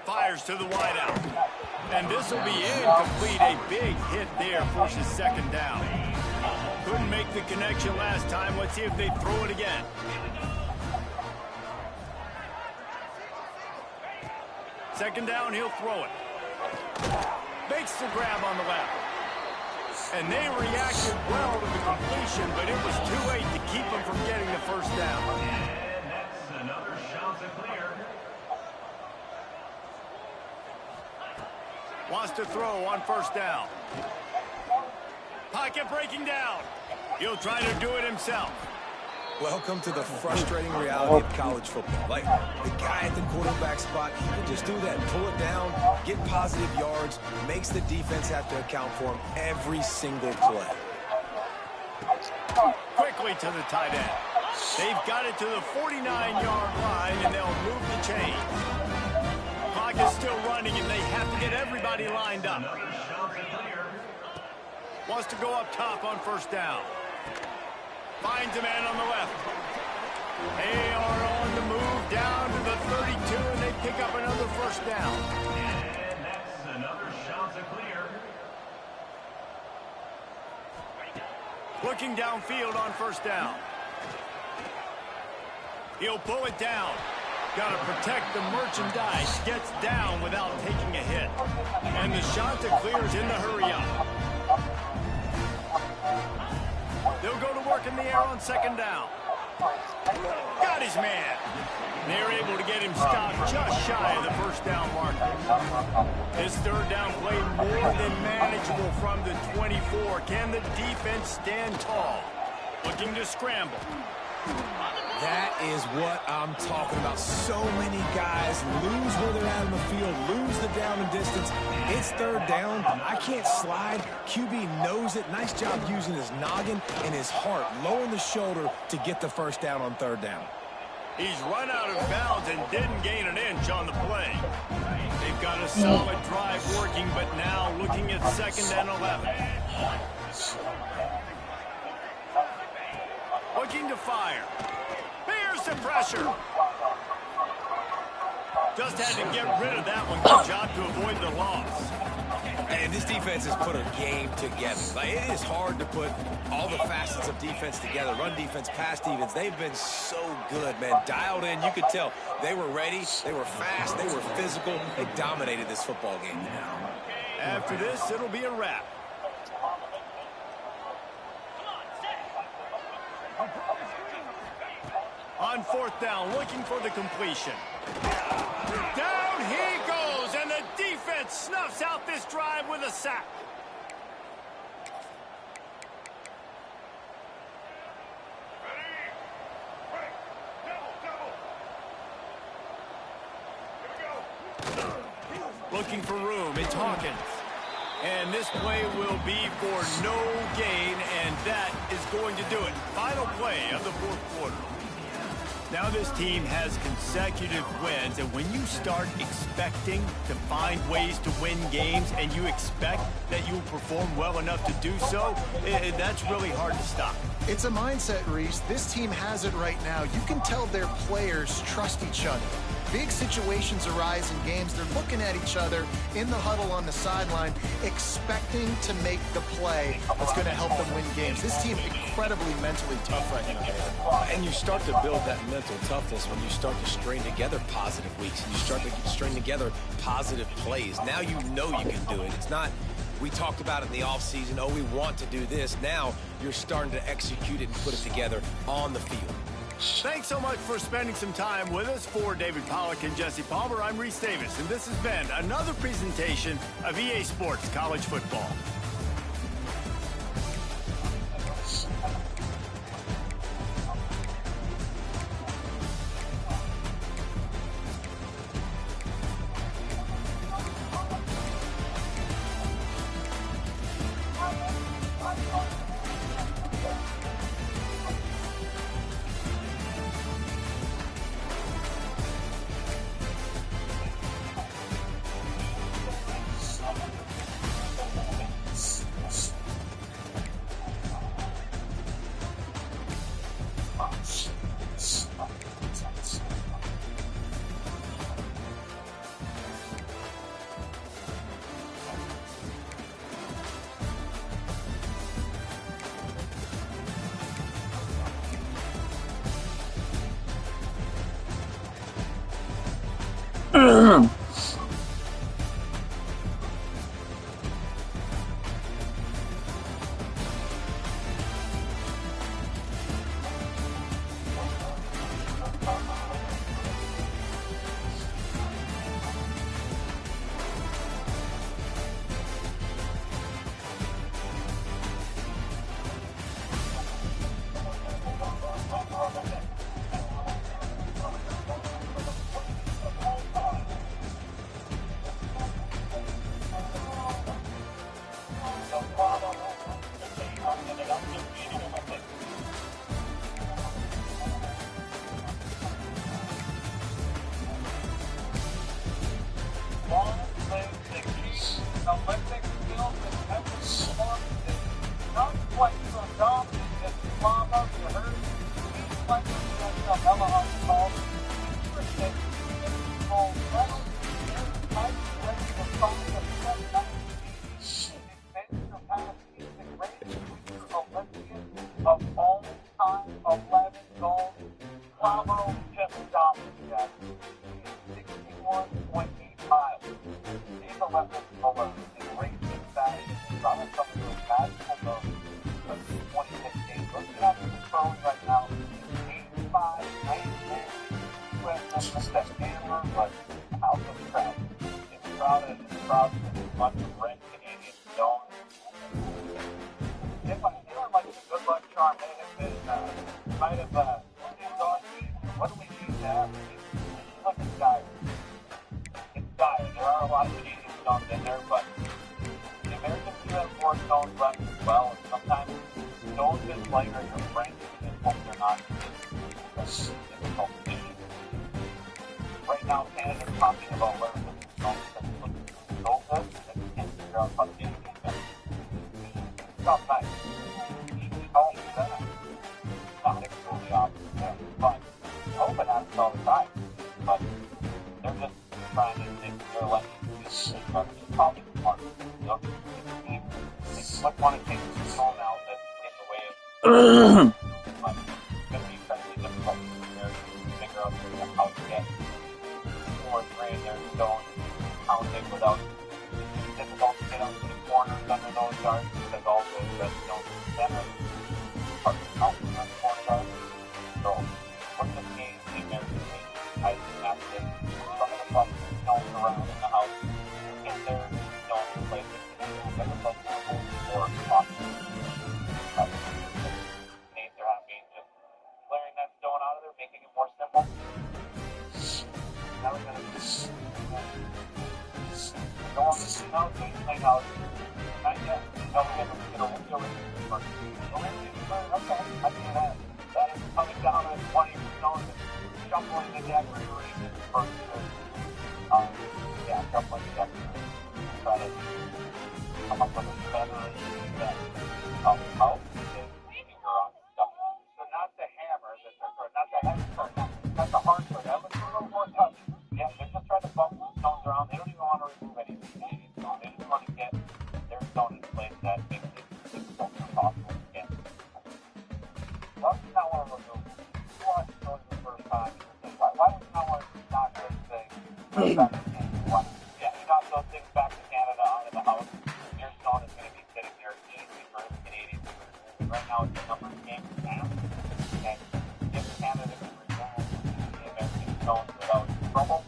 Fires to the wideout. And this will be incomplete. A big hit there forces second down. Couldn't make the connection last time. Let's see if they throw it again. Second down, he'll throw it. Makes the grab on the left. And they reacted well to the completion, but it was too late to keep them from getting the first down. And that's another shot to clear. Wants to throw on first down. Pocket breaking down. He'll try to do it himself. Welcome to the frustrating reality of college football. Like, the guy at the quarterback spot, he can just do that. Pull it down, get positive yards, makes the defense have to account for him every single play. Quickly to the tight end. They've got it to the 49-yard line, and they'll move the chain. Clock is still running, and they have to get everybody lined up. Another shot to clear. Wants to go up top on first down. Finds a man on the left. They are on the move down to the 32, and they pick up another first down. And that's another shot to clear. Looking downfield on first down. He'll pull it down. Got to protect the merchandise. Gets down without taking a hit. And the shot that clears in the hurry up. They'll go to work in the air on second down. Got his man. They're able to get him stopped just shy of the first down marker. This third down play more than manageable from the 24. Can the defense stand tall? Looking to scramble. That is what I'm talking about. So many guys lose where they're at in the field, lose the down and distance. It's third down. I can't slide. QB knows it. Nice job using his noggin and his heart, lowering the shoulder to get the first down on third down. He's run out of bounds and didn't gain an inch on the play. They've got a solid drive working, but now looking at 2nd and 11. Looking to fire. Here's the pressure. Just had to get rid of that one. Good job to avoid the loss. And this defense has put a game together. Like, it is hard to put all the facets of defense together. Run defense, pass defense. They've been so good, man. Dialed in. You could tell they were ready. They were fast. They were physical. They dominated this football game. After this, it'll be a wrap. On fourth down, looking for the completion. Down he goes, and the defense snuffs out this drive with a sack. Looking for room, it's Hawkins. And this play will be for no gain, and that is going to do it. Final play of the fourth quarter. Now this team has consecutive wins, and when you start expecting to find ways to win games and you expect that you'll perform well enough to do so, that's really hard to stop. It's a mindset, Reese. This team has it right now. You can tell their players trust each other. big situations arise in games, they're looking at each other in the huddle on the sideline, expecting to make the play that's going to help them win games. This team incredibly mentally tough right now, David. And you start to build that mental toughness when you start to string together positive weeks and you start to string together positive plays. Now you know you can do it. It's not, we talked about it in the offseason, oh, we want to do this. Now you're starting to execute it and put it together on the field. Thanks so much for spending some time with us. For David Pollack and Jesse Palmer, I'm Reese Davis, and this has been another presentation of EA Sports College Football. Olympic skills and emphasis on not quite so dominant as Mama, you heard. He's like the Bella on the call. Gold medal. Tight, ready to find the set. Advanced or past, he's the greatest winter Olympian of all time. 11 gold. Bravo just dominated that. 61.8 miles. These 11 alone in racing size. Probably some of those magical of 2016. Look it up in the phone right now. 85, 99, US that Handler, but out of the crowd. It's crowded with a bunch of red Canadians don't. If I feel like the good luck charm may have been, might have, what do we need to have? Look at guys. It's dire. There are a lot of Canadian stones in there, but the Americans do have more stones left as well, and sometimes stones is lighter your brain than what they're not. It's difficult to do. Right now, Canada's talking about where the stones that look so good that you can't figure out how to get it better. It's not nice. You call you that. Not extremely obvious there, but open happens all the time. But they're just trying to think they're letting you probably smart. So they might want to take the stone out that's in the way of but it's going to be incredibly difficult to figure out how to get 4 or 3 in their stone counted without it's difficult to get up to the corners under those yards because all those red stones in the center are counted on 4 yards. So what's the game the American team? I think that's it. Some of the bucks stones around in the house. Get their stones in place. Get the bucks on the floor. Names are happy just clearing that stone out of there, making it more simple. Now we're going to go on the snow, clean out. Not yet. No, we're going to Olympians first. Olympians first, okay, I see that. That is coming down at 20 stones and shuffling the deck for the first year. Shuffling the deck to try to come up with a better deck. Out is finger on stuff. So not the hammer that they're not the heavy part, not the hard part. That looks a little more tough. around. They don't even want to remove any of the Canadian stone. They just want to get their stone in place that makes it difficult or possible to get. Why would you not want to remove it? You want to stone for the first time. Why would you not want to knock those things back to Canada? Why? Yeah, you knock those things back to Canada out of the house, your stone is going to be sitting there easy for the Canadians to remove. Right now, it's a numbers game for Canada. And if Canada can remove the American stones without trouble,